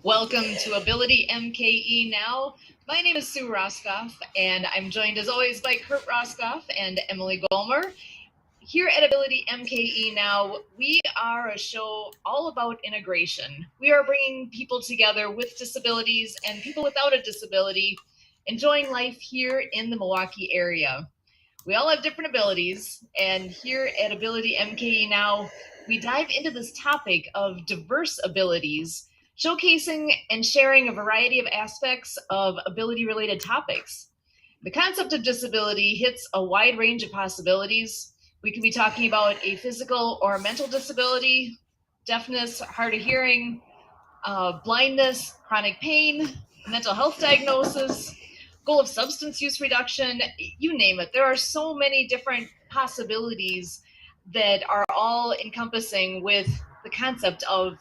Welcome to Ability MKE Now. My name is Sue Roskopf, and I'm joined as always by Kurt Roskopf and Emily Gollmer. Here at Ability MKE Now, we are a show all about integration. We are bringing people together with disabilities and people without a disability, enjoying life here in the Milwaukee area. We all have different abilities, and here at Ability MKE Now, we dive into this topic of diverse abilities, showcasing and sharing a variety of aspects of ability-related topics. The concept of disability hits a wide range of possibilities. We could be talking about a physical or a mental disability, deafness, hard of hearing, blindness, chronic pain, mental health diagnosis, goal of substance use reduction, you name it. There are so many different possibilities that are all encompassing with the concept of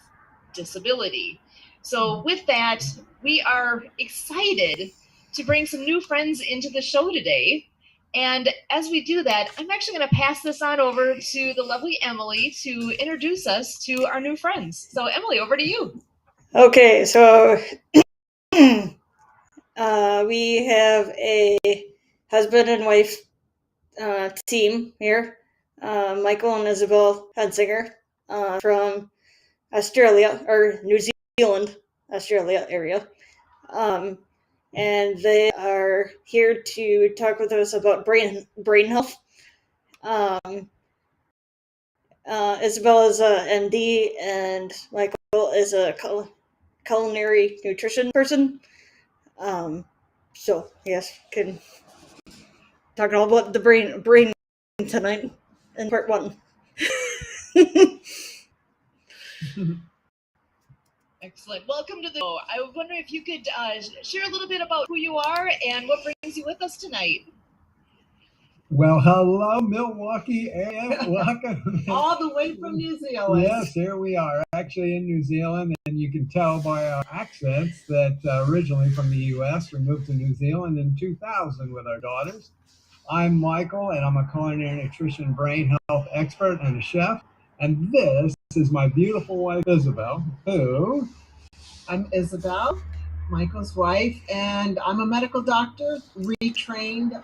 disability. So with that, we are excited to bring some new friends into the show today. And as we do that, I'm actually going to pass this on over to the lovely Emily to introduce us to our new friends. So Emily, over to you. Okay, so we have a husband and wife team here, Michael and Isabel Hunsinger from Australia, or New Zealand, Australia area. And they are here to talk with us about brain health. Isabel is a MD and Michael is a culinary nutrition person. So yes, can talking all about the brain tonight in part one. Excellent. Welcome to the show. I was wondering if you could share a little bit about who you are and what brings you with us tonight. Well, hello, Milwaukee area. Welcome. All the way from New Zealand. Yes, here we are, actually in New Zealand, and you can tell by our accents that originally from the U.S. We moved to New Zealand in 2000 with our daughters. I'm Michael, and I'm a culinary nutrition brain health expert and a chef. And this is my beautiful wife, Isabel, who... I'm Isabel, Michael's wife, and I'm a medical doctor, retrained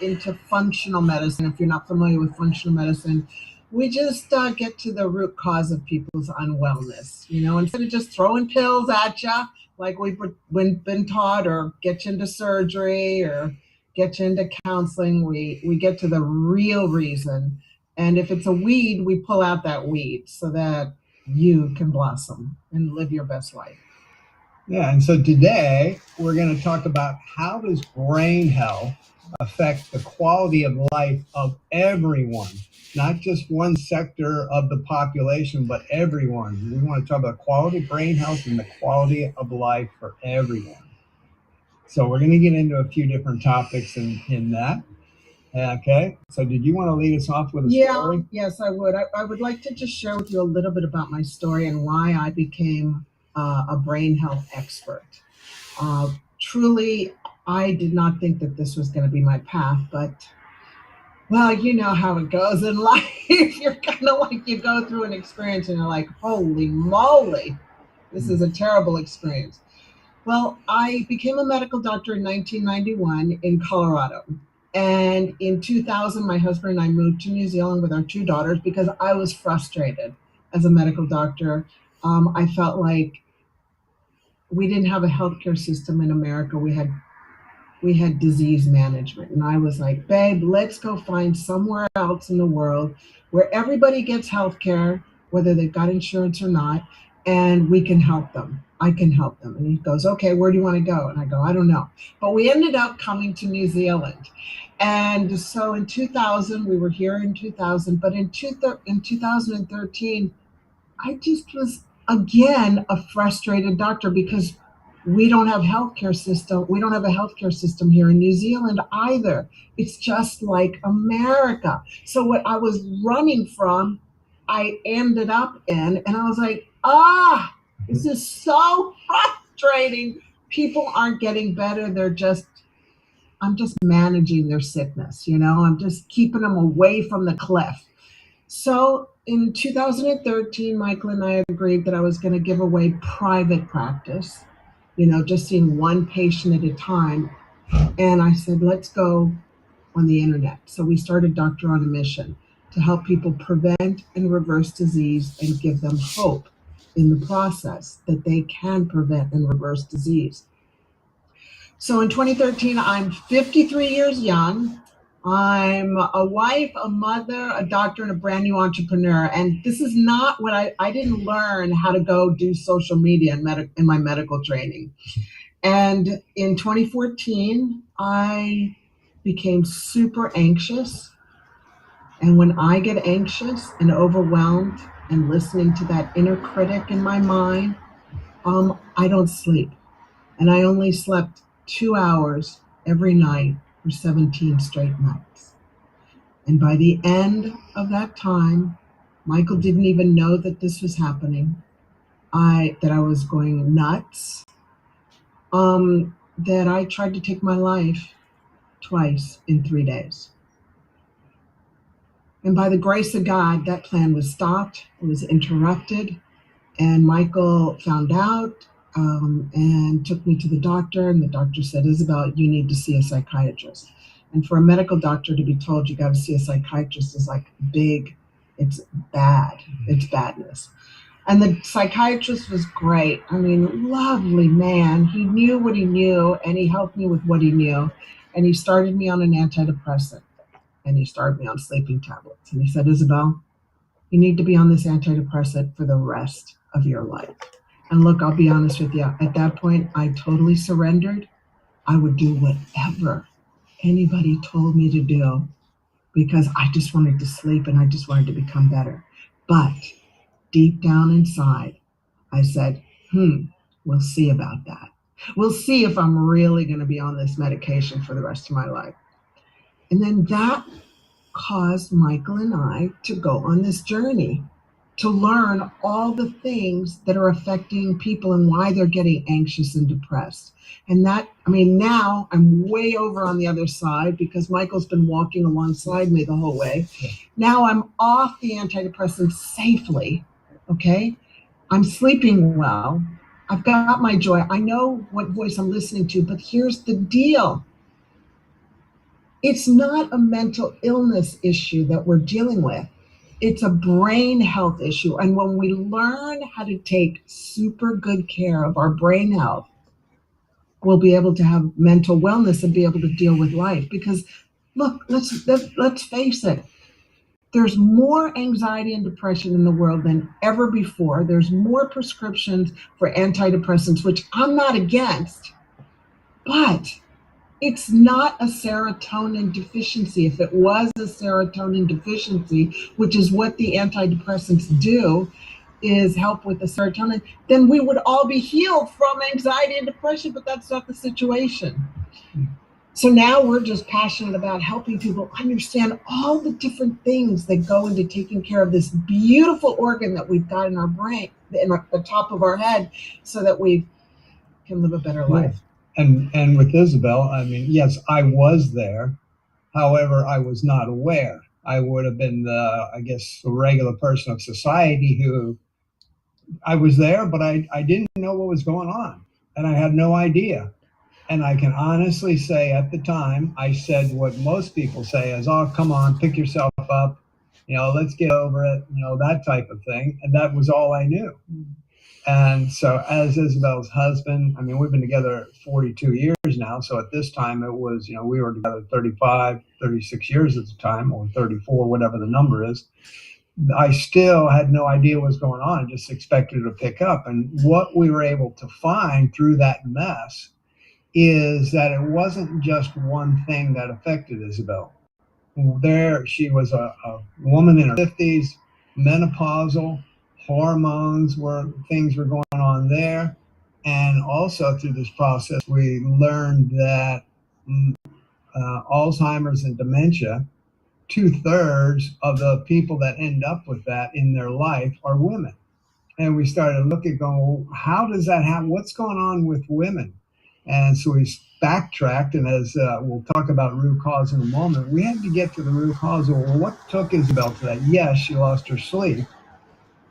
into functional medicine. If you're not familiar with functional medicine, we just get to the root cause of people's unwellness. You know, instead of just throwing pills at you, like we've been taught, or get you into surgery, or get you into counseling, we get to the real reason. And if it's a weed, we pull out that weed so that you can blossom and live your best life. Yeah, and so today we're going to talk about how does brain health affect the quality of life of everyone, not just one sector of the population, but everyone. We want to talk about quality brain health and the quality of life for everyone. So we're going to get into a few different topics in that. Okay, so did you want to lead us off with a story? Yes, I would. I would like to just share with you a little bit about my story and why I became a brain health expert. Truly, I did not think that this was going to be my path, but, well, you know how it goes in life. You're kind of like, you go through an experience and you're like, holy moly, this is a terrible experience. Well, I became a medical doctor in 1991 in Colorado. And in 2000, my husband and I moved to New Zealand with our two daughters because I was frustrated as a medical doctor. I felt like we didn't have a healthcare system in America. We had disease management. And I was like, babe, let's go find somewhere else in the world where everybody gets healthcare, whether they've got insurance or not, and we can help them. I can help them. And he goes, okay, where do you want to go? And I go, I don't know. But we ended up coming to New Zealand. And so in 2000, we were here in 2000, but in 2013, I just was, again, a frustrated doctor because we don't have healthcare system. We don't have a healthcare system here in New Zealand either. It's just like America. So what I was running from, I ended up in, and I was like, this is so frustrating. People aren't getting better. I'm just managing their sickness, you know? I'm just keeping them away from the cliff. So in 2013, Michael and I agreed that I was going to give away private practice, just seeing one patient at a time. And I said, let's go on the internet. So we started Doctor on a Mission to help people prevent and reverse disease and give them hope in the process that they can prevent and reverse disease. So in 2013, I'm 53 years young. I'm a wife, a mother, a doctor, and a brand new entrepreneur. And this is not what I didn't learn how to go do social media in my medical training. And in 2014, I became super anxious. And when I get anxious and overwhelmed and listening to that inner critic in my mind, I don't sleep. And I only slept 2 hours every night for 17 straight nights. And by the end of that time, Michael didn't even know that this was happening, that I was going nuts, that I tried to take my life twice in 3 days. And by the grace of God, that plan was stopped, it was interrupted, and Michael found out and took me to the doctor, and the doctor said, Isabel, you need to see a psychiatrist. And for a medical doctor to be told you got to see a psychiatrist is like big, it's bad, it's badness. And the psychiatrist was great. I mean, lovely man. He knew what he knew, and he helped me with what he knew. And he started me on an antidepressant, and he started me on sleeping tablets. And he said, Isabel, you need to be on this antidepressant for the rest of your life. And look, I'll be honest with you. At that point, I totally surrendered. I would do whatever anybody told me to do because I just wanted to sleep and I just wanted to become better. But deep down inside, I said, we'll see about that. We'll see if I'm really going to be on this medication for the rest of my life. And then that caused Michael and I to go on this journey to learn all the things that are affecting people and why they're getting anxious and depressed. And now I'm way over on the other side because Michael's been walking alongside me the whole way. Now I'm off the antidepressants safely, okay? I'm sleeping well. I've got my joy. I know what voice I'm listening to, but here's the deal. It's not a mental illness issue that we're dealing with. It's a brain health issue. And when we learn how to take super good care of our brain health, we'll be able to have mental wellness and be able to deal with life. Because look, let's face it. There's more anxiety and depression in the world than ever before. There's more prescriptions for antidepressants, which I'm not against, but it's not a serotonin deficiency. If it was a serotonin deficiency, which is what the antidepressants do, is help with the serotonin, then we would all be healed from anxiety and depression, but that's not the situation. So now we're just passionate about helping people understand all the different things that go into taking care of this beautiful organ that we've got in our brain, in the top of our head, so that we can live a better life. And with Isabel, I mean, yes, I was there. However, I was not aware. I would have been a regular person of society who I was there, but I didn't know what was going on. And I had no idea. And I can honestly say at the time, I said what most people say is, oh, come on, pick yourself up. Let's get over it, that type of thing. And that was all I knew. And so as Isabel's husband, I mean, we've been together 42 years now. So at this time it was, we were together 35, 36 years at the time, or 34, whatever the number is. I still had no idea what was going on. I just expected it to pick up. And what we were able to find through that mess is that it wasn't just one thing that affected Isabel. She was a woman in her 50s, menopausal. Things were going on there. And also through this process, we learned that Alzheimer's and dementia, 2/3 of the people that end up with that in their life are women. And we started looking, going, well, how does that happen? What's going on with women? And so we backtracked, and as we'll talk about root cause in a moment, we had to get to the root cause of, well, what took Isabel to that? Yes, she lost her sleep,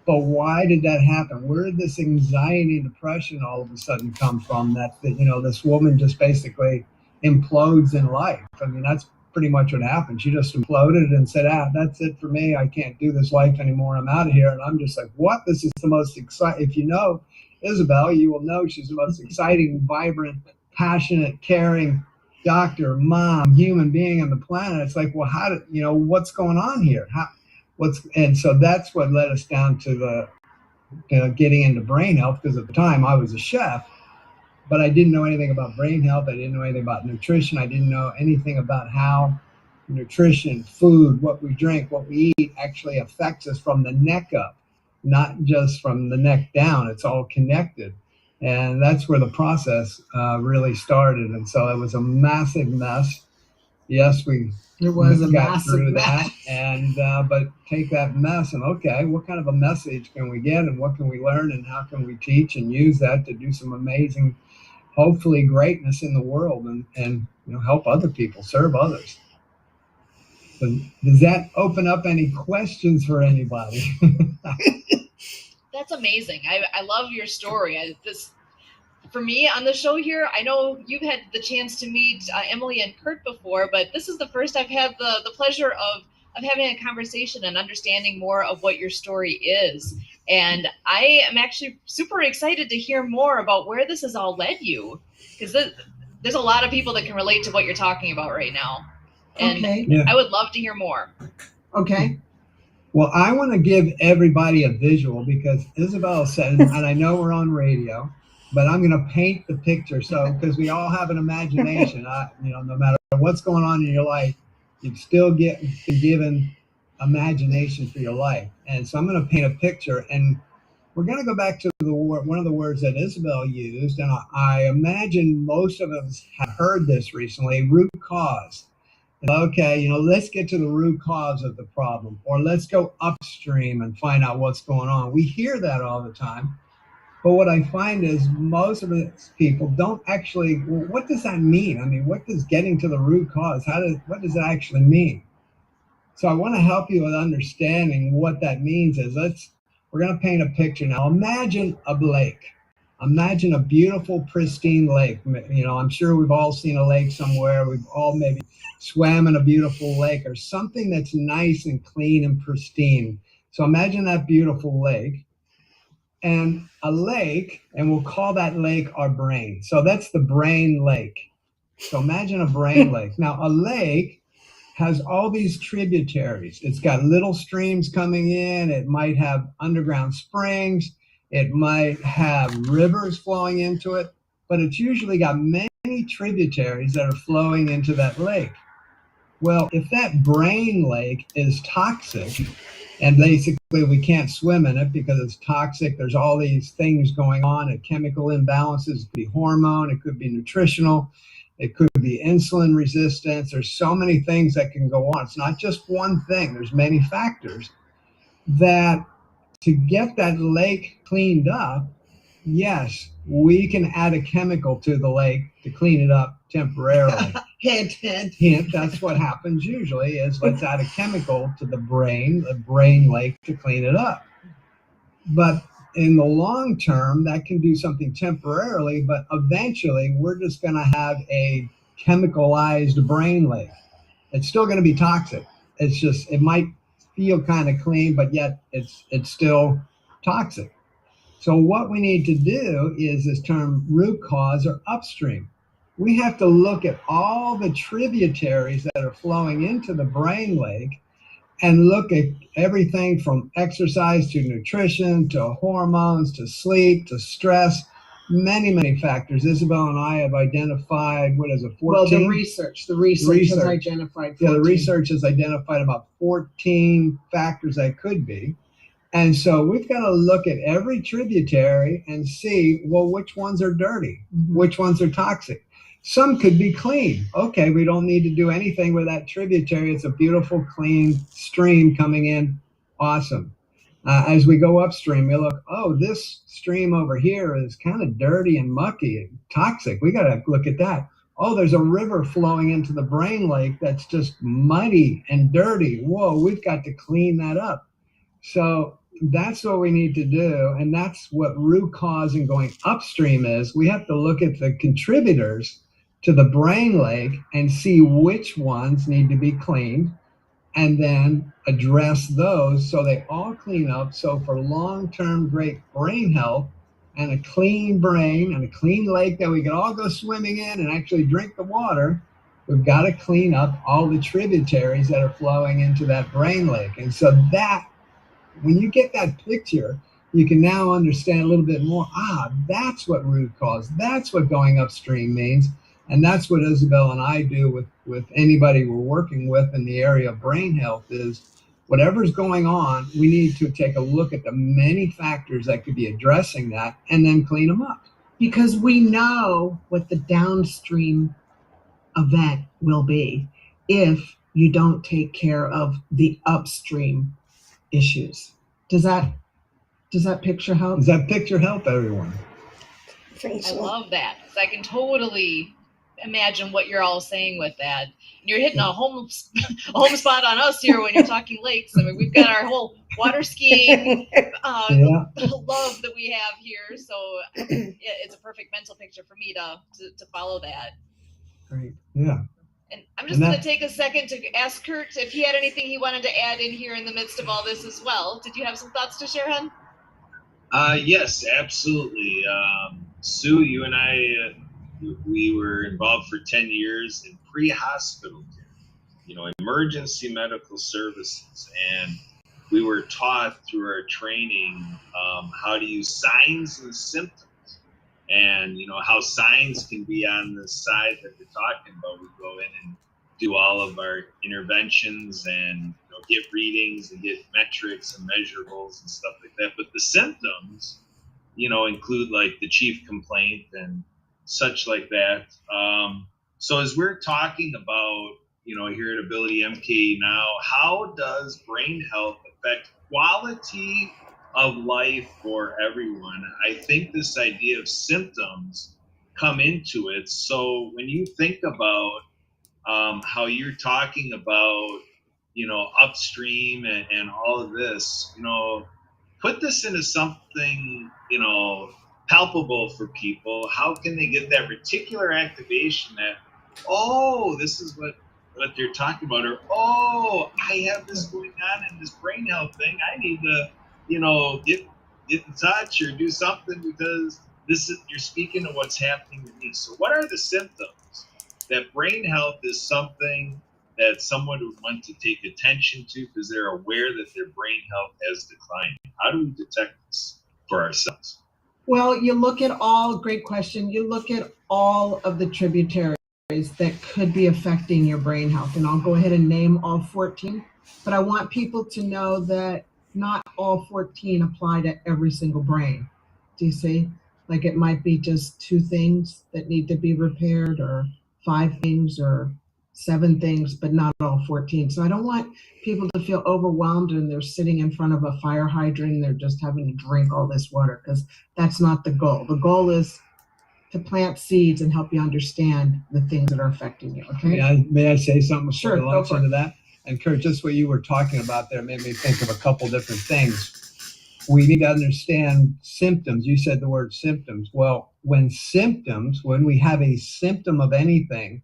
but why did that happen? Where did this anxiety and depression all of a sudden come from, that this woman just basically implodes in life? I mean, that's pretty much what happened. She just imploded and said, that's it for me. I can't do this life anymore. I'm out of here. And I'm just like, what? This is the most exciting. If you know Isabel, you will know she's the most exciting, vibrant, passionate, caring doctor, mom, human being on the planet. It's like, well, what's going on here? And so that's what led us down to the getting into brain health, because at the time I was a chef, but I didn't know anything about brain health. I didn't know anything about nutrition. I didn't know anything about how nutrition, food, what we drink, what we eat actually affects us from the neck up, not just from the neck down. It's all connected. And that's where the process really started. And so it was a massive mess. Yes, it was a got massive through mess. that, and but take that mess and, okay, what kind of a message can we get, and what can we learn, and how can we teach and use that to do some amazing, hopefully, greatness in the world, and help other people, serve others. So does that open up any questions for anybody? That's amazing. I love your story. For me on the show here, I know you've had the chance to meet Emily and Kurt before, but this is the first I've had the pleasure of having a conversation and understanding more of what your story is. And I am actually super excited to hear more about where this has all led you, because there's a lot of people that can relate to what you're talking about right now. And Okay. Yeah. I would love to hear more. Okay. Well, I want to give everybody a visual, because Isabel said, and I know we're on radio, but I'm going to paint the picture. So, because we all have an imagination, no matter what's going on in your life, you still get given imagination for your life. And so I'm going to paint a picture, and we're going to go back to one of the words that Isabel used, and I imagine most of us have heard this recently: root cause. Okay, let's get to the root cause of the problem, or let's go upstream and find out what's going on. We hear that all the time, but what I find is most of us people don't actually, well, what does that mean? I mean, what does getting to the root cause, what does that actually mean? So I want to help you with understanding what that means. We're going to paint a picture now. Imagine a lake. Imagine a beautiful, pristine lake. I'm sure we've all seen a lake somewhere. We've all maybe swam in a beautiful lake, or something that's nice and clean and pristine. So imagine that beautiful lake, and we'll call that lake our brain. So that's the brain lake. So imagine a brain lake. Now, a lake has all these tributaries. It's got little streams coming in. It might have underground springs. It might have rivers flowing into it, but it's usually got many tributaries that are flowing into that lake. Well, if that brain lake is toxic, and basically we can't swim in it because it's toxic, there's all these things going on, chemical imbalances, it could be hormone, it could be nutritional, it could be insulin resistance. There's so many things that can go on. It's not just one thing. There's many factors that, to get that lake cleaned up, yes, we can add a chemical to the lake to clean it up temporarily. Hint, hint. Hint, that's what happens usually, is let's add a chemical to the brain lake, to clean it up. But in the long term, that can do something temporarily, but eventually we're just going to have a chemicalized brain lake. It's still going to be toxic. It's just, it might feel kind of clean, but yet it's still toxic. So what we need to do is this term root cause, or upstream. We have to look at all the tributaries that are flowing into the brain lake, and look at everything from exercise to nutrition to hormones to sleep to stress, many factors. Isabel and I have identified, 14? Well, the research has identified 14. Yeah, the research has identified about 14 factors that could be. And so we've got to look at every tributary and see, well, which ones are dirty, which ones are toxic. Some could be clean. Okay, we don't need to do anything with that tributary. It's a beautiful, clean stream coming in. Awesome. As we go upstream, we look, oh, this stream over here is kind of dirty and mucky and toxic. We got to look at that. Oh, there's a river flowing into the brain lake that's just muddy and dirty. Whoa, we've got to clean that up. So that's what we need to do. And that's what root cause and going upstream is. We have to look at the contributors to the brain lake and see which ones need to be cleaned, and then address those so they all clean up. So for long-term great brain health and a clean brain and a clean lake that we can all go swimming in and actually drink the water, we've got to clean up all the tributaries that are flowing into that brain lake. And so that, when you get that picture, you can now understand a little bit more. That's what root cause, that's what going upstream means. And that's what Isabel and I do with anybody we're working with in the area of brain health is whatever's going on, we need to take a look at the many factors that could be addressing that and then clean them up. Because we know what the downstream event will be if you don't take care of the upstream issues. Does that picture help? Does that picture help everyone? I love that, because I can totally imagine what you're all saying with that. And you're hitting a home spot on us here when you're talking lakes. I mean, we've got our whole water skiing love that we have here. So it's a perfect mental picture for me to follow that. Great. Yeah. And I'm just going to take a second to ask Kurt if he had anything he wanted to add in here in the midst of all this as well. Did you have some thoughts to share, Hen? Yes, absolutely. Sue, you and I, we were involved for 10 years in pre-hospital care, emergency medical services. And we were taught through our training how to use signs and symptoms. And, how signs can be on the side that we're talking about. We go in and do all of our interventions and get readings and get metrics and measurables and stuff like that. But the symptoms, include like the chief complaint and such like that. So as we're talking about, here at Ability MKE Now, how does brain health affect quality of life for everyone? I think this idea of symptoms come into it. So when you think about how you're talking about, upstream and all of this, put this into something, palpable for people. How can they get that reticular activation that, oh, this is what they're talking about, or, oh, I have this going on in this brain health thing. I need to, get in touch or do something because you're speaking to what's happening to me. So what are the symptoms that brain health is something that someone would want to take attention to because they're aware that their brain health has declined? How do we detect this for ourselves? Well, great question. You look at all of the tributaries that could be affecting your brain health, and I'll go ahead and name all 14, but I want people to know that not all 14 apply to every single brain. Do you see? Like it might be just 2 things that need to be repaired, or 5 things, or 7 things, but not all 14. So I don't want people to feel overwhelmed and they're sitting in front of a fire hydrant and they're just having to drink all this water, because that's not the goal. The goal is to plant seeds and help you understand the things that are affecting you. Okay. May I say something? Sure. Go for it. Into that. And Kurt, just what you were talking about there made me think of a couple different things. We need to understand symptoms. You said the word symptoms. Well, when we have a symptom of anything,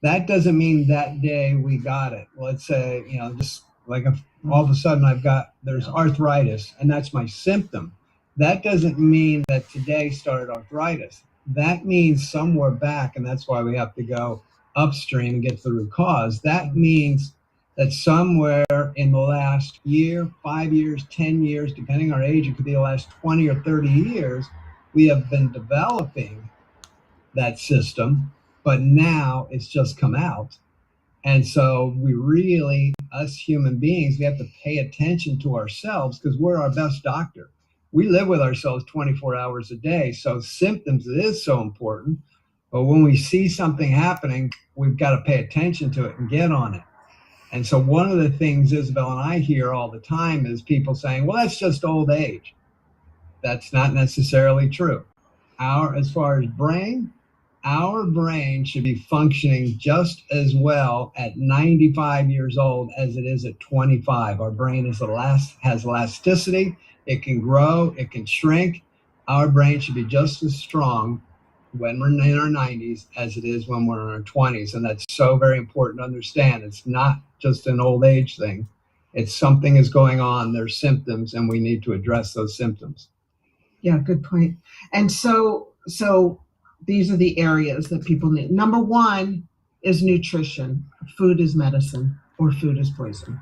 that doesn't mean that day we got it. Let's say, just like if all of a sudden there's arthritis and that's my symptom. That doesn't mean that today started arthritis. That means somewhere back, and that's why we have to go upstream and get to the root cause. That means that somewhere in the last year, 5 years, 10 years, depending on our age, it could be the last 20 or 30 years, we have been developing that system, but now it's just come out. And so we really, us human beings, we have to pay attention to ourselves because we're our best doctor. We live with ourselves 24 hours a day. So symptoms is so important. But when we see something happening, we've got to pay attention to it and get on it. And so one of the things Isabel and I hear all the time is people saying, well, that's just old age. That's not necessarily true. As far as brain, our brain should be functioning just as well at 95 years old as it is at 25. Our brain has elasticity. It can grow, it can shrink. Our brain should be just as strong when we're in our 90s as it is when we're in our 20s. And that's so very important to understand. It's not just an old age thing. It's something is going on. There's symptoms, and we need to address those symptoms. Yeah, good point. And so these are the areas that people need. Number one is nutrition. Food is medicine, or food is poison.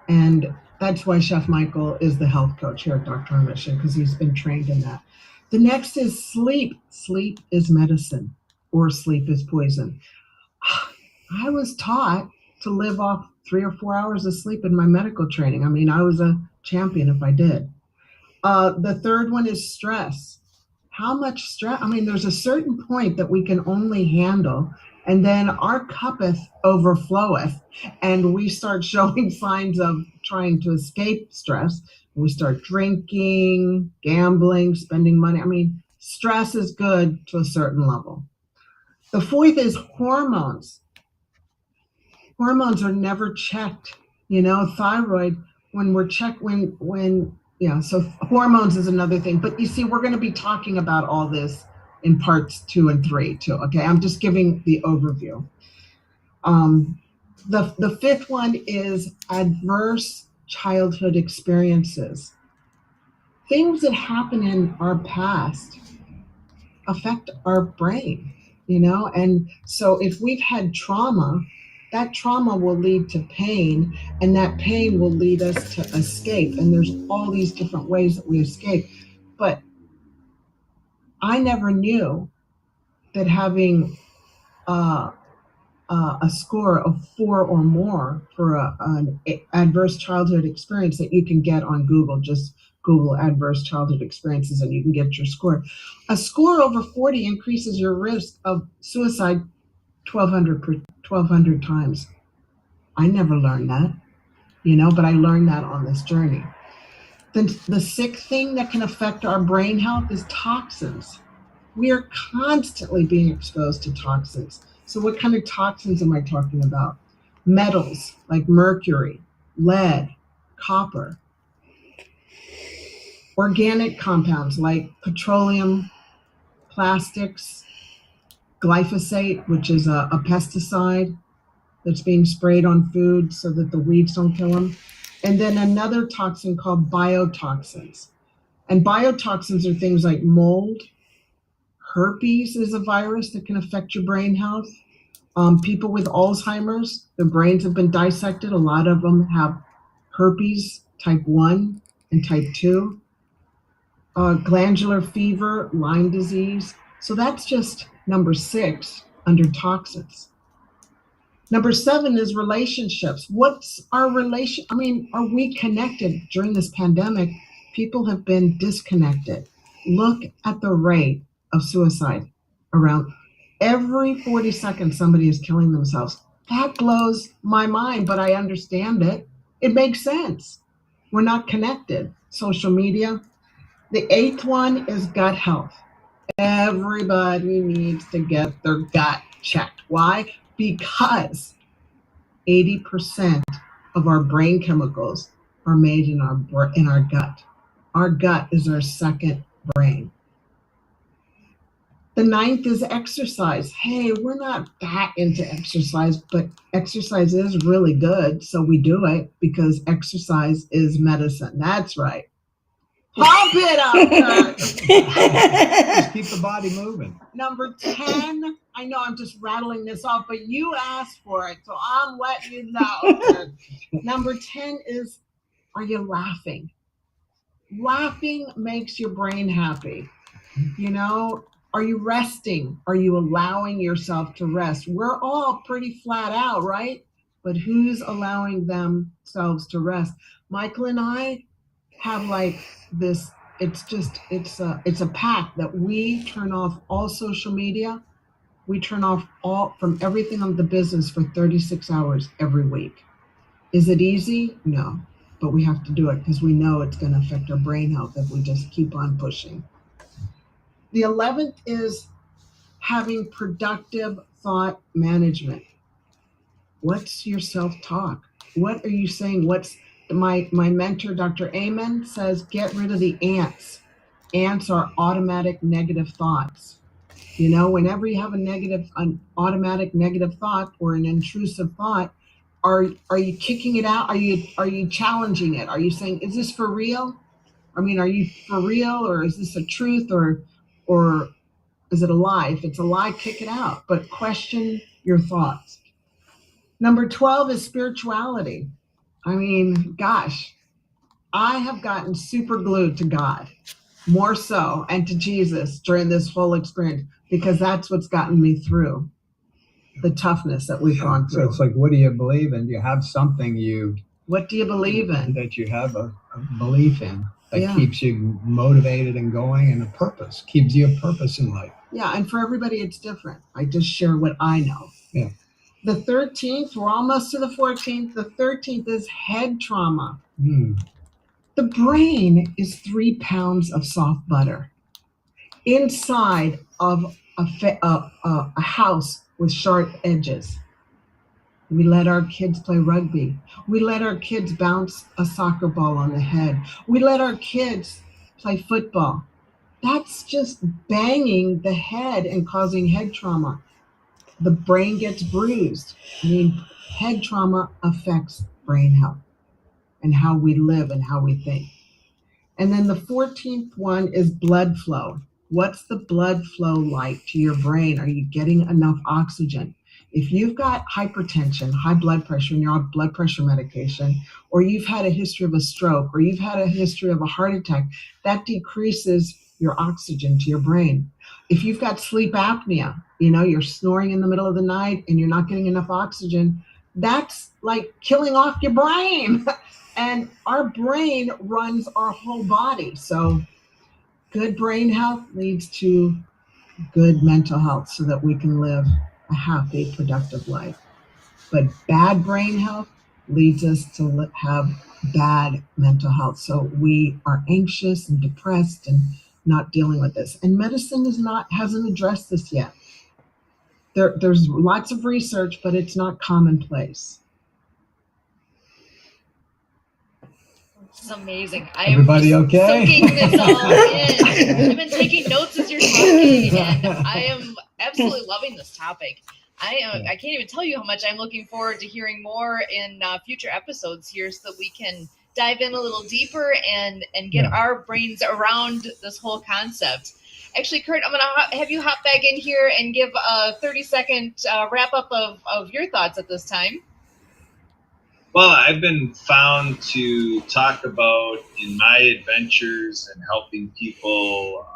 And that's why Chef Michael is the health coach here at Dr. on Mission, because he's been trained in that. The next is sleep. Sleep is medicine, or sleep is poison. I was taught to live off 3 or 4 hours of sleep in my medical training. I mean, I was a champion if I did. The third one is stress. How much stress? I mean, there's a certain point that we can only handle, and then our cuppeth overfloweth, and we start showing signs of trying to escape stress. We start drinking, gambling, spending money. I mean, stress is good to a certain level. The fourth is hormones. Hormones are never checked. Thyroid, when we're checked, so hormones is another thing. But you see, we're going to be talking about all this in parts 2 and 3 too. Okay, I'm just giving the overview. The fifth one is adverse childhood experiences. Things that happen in our past affect our brain, and so if we've had trauma, that trauma will lead to pain, and that pain will lead us to escape. And there's all these different ways that we escape. But I never knew that having a score of 4 or more for an adverse childhood experience that you can get on Google. Just Google adverse childhood experiences and you can get your score. A score over 40 increases your risk of suicide 1,200 times. I never learned that, but I learned that on this journey. The sixth thing that can affect our brain health is toxins. We are constantly being exposed to toxins. So what kind of toxins am I talking about? Metals like mercury, lead, copper. Organic compounds like petroleum, plastics, glyphosate, which is a pesticide that's being sprayed on food so that the weeds don't kill them. And then another toxin called biotoxins. And biotoxins are things like mold. Herpes is a virus that can affect your brain health. People with Alzheimer's, their brains have been dissected. A lot of them have herpes type 1 and type 2. Glandular fever, Lyme disease. So that's just number 6 under toxins. Number 7 is relationships. What's our relation? I mean, are we connected? During this pandemic, people have been disconnected. Look at the rate of suicide around. Every 40 seconds, somebody is killing themselves. That blows my mind, but I understand it. It makes sense. We're not connected. Social media. The 8th one is gut health. Everybody needs to get their gut checked. Why? Because 80% of our brain chemicals are made in our gut. Our gut is our second brain. The 9th is exercise. Hey, we're not that into exercise, but exercise is really good. So we do it because exercise is medicine. That's right. Pump it up. Just keep the body moving. Number 10, I know I'm just rattling this off, but you asked for it, so I'm letting you know. Number 10 is, are you laughing? Laughing makes your brain happy. Are you resting? Are you allowing yourself to rest? We're all pretty flat out, right? But who's allowing themselves to rest? Michael and I have like this, it's a pact that we turn off all social media. We turn off from everything on the business for 36 hours every week. Is it easy? No, but we have to do it because we know it's going to affect our brain health if we just keep on pushing. The 11th is having productive thought management. What's your self-talk? What are you saying? What's my mentor, Dr. Amen, says, get rid of the ants. Ants are automatic negative thoughts. You know, whenever you have an automatic negative thought or an intrusive thought, are you kicking it out? Are you challenging it? Are you saying, is this for real? I mean, are you for real, or is this a truth, or is it a lie? If it's a lie, kick it out, but question your thoughts. Number 12 is spirituality. I mean, gosh, I have gotten super glued to God, more so, and to Jesus during this whole experience, because that's what's gotten me through the toughness that we've gone through. So it's like, what do you believe in? You have something What do you believe in? that you have a belief in that keeps you motivated and going, and a purpose, keeps you a purpose in life. Yeah, and for everybody, it's different. I just share what I know. Yeah. The 13th, we're almost to the 14th. The 13th is head trauma. The brain is 3 pounds of soft butter inside of a house with sharp edges. We let our kids play rugby. We let our kids bounce a soccer ball on the head. We let our kids play football. That's just banging the head and causing head trauma. The brain gets bruised. I mean, head trauma affects brain health and how we live and how we think. And then the 14th one is blood flow. What's the blood flow like to your brain? Are you getting enough oxygen? If you've got hypertension, high blood pressure, and you're on blood pressure medication, or you've had a history of a stroke, or you've had a history of a heart attack, that decreases your oxygen to your brain. If you've got sleep apnea, you know, you're snoring in the middle of the night and you're not getting enough oxygen, that's like killing off your brain. And our brain runs our whole body. So good brain health leads to good mental health so that we can live a happy, productive life. But bad brain health leads us to have bad mental health. So we are anxious and depressed and not dealing with this. And medicine hasn't addressed this yet. There's lots of research, but it's not commonplace. This is amazing. Everybody okay? Soaking this all in. I've been taking notes as you're talking, and I am absolutely loving this topic. I can't even tell you how much I'm looking forward to hearing more in future episodes here, so that we can dive in a little deeper and get our brains around this whole concept. Actually, Kurt, I'm going to have you hop back in here and give a 30-second wrap-up of your thoughts at this time. Well, I've been found to talk about in my adventures and helping people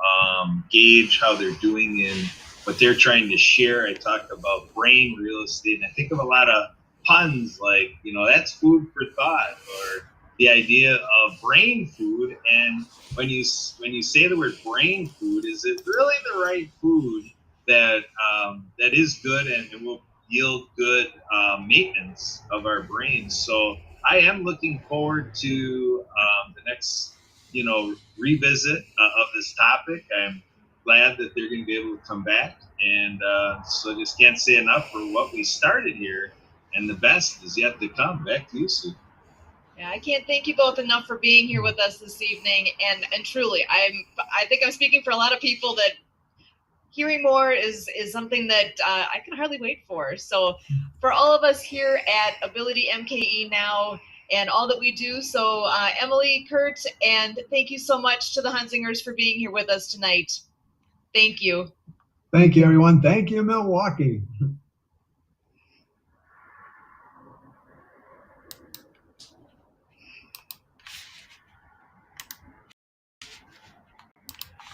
gauge how they're doing in what they're trying to share. I talk about brain real estate, and I think of a lot of puns like, you know, that's food for thought, or the idea of brain food. And when you say the word brain food, is it really the right food that is good and will yield good maintenance of our brains? So I am looking forward to the next, revisit of this topic. I'm glad that they're going to be able to come back, and so I just can't say enough for what we started here, and the best is yet to come. Back to you, Sue. Yeah, I can't thank you both enough for being here with us this evening, and truly, I think I'm speaking for a lot of people that hearing more is something that I can hardly wait for. So for all of us here at Ability MKE Now and all that we do, so Emily, Kurt, and thank you so much to the Hunsingers for being here with us tonight. Thank you. Thank you, everyone. Thank you, Milwaukee.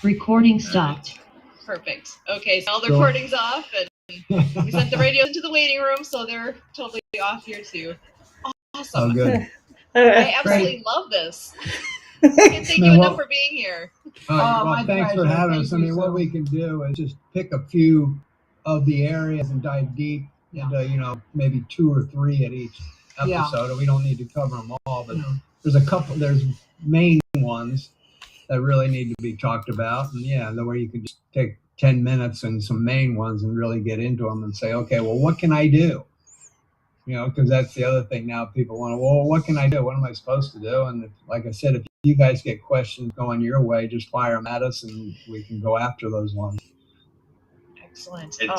Recording stopped. Perfect. Okay, so all the recording's off, and we sent the radio into the waiting room, so they're totally off here too. Awesome. Oh, good. I absolutely love this. I can't thank you enough for being here. Well, thanks for having us. I mean, what we can do is just pick a few of the areas and dive deep into, maybe 2 or 3 at each. episode, and we don't need to cover them all, but No. there's main ones that really need to be talked about. And yeah, the way you can just take 10 minutes and some main ones and really get into them and say, okay, well, what can I do? You know, because that's the other thing now. People want to, well, what can I do? What am I supposed to do? And like I said, if you guys get questions going your way, just fire them at us and we can go after those ones. Excellent. And Oh,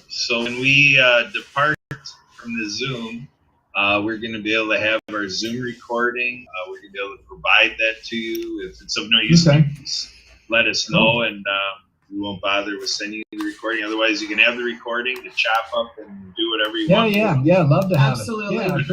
so when we depart from the Zoom, we're going to be able to have our Zoom recording. We're going to be able to provide that to you. If it's of no use, please let us know, and we won't bother with sending you the recording. Otherwise, you can have the recording to chop up and do whatever you want. Yeah, love to have Absolutely. it. Yeah,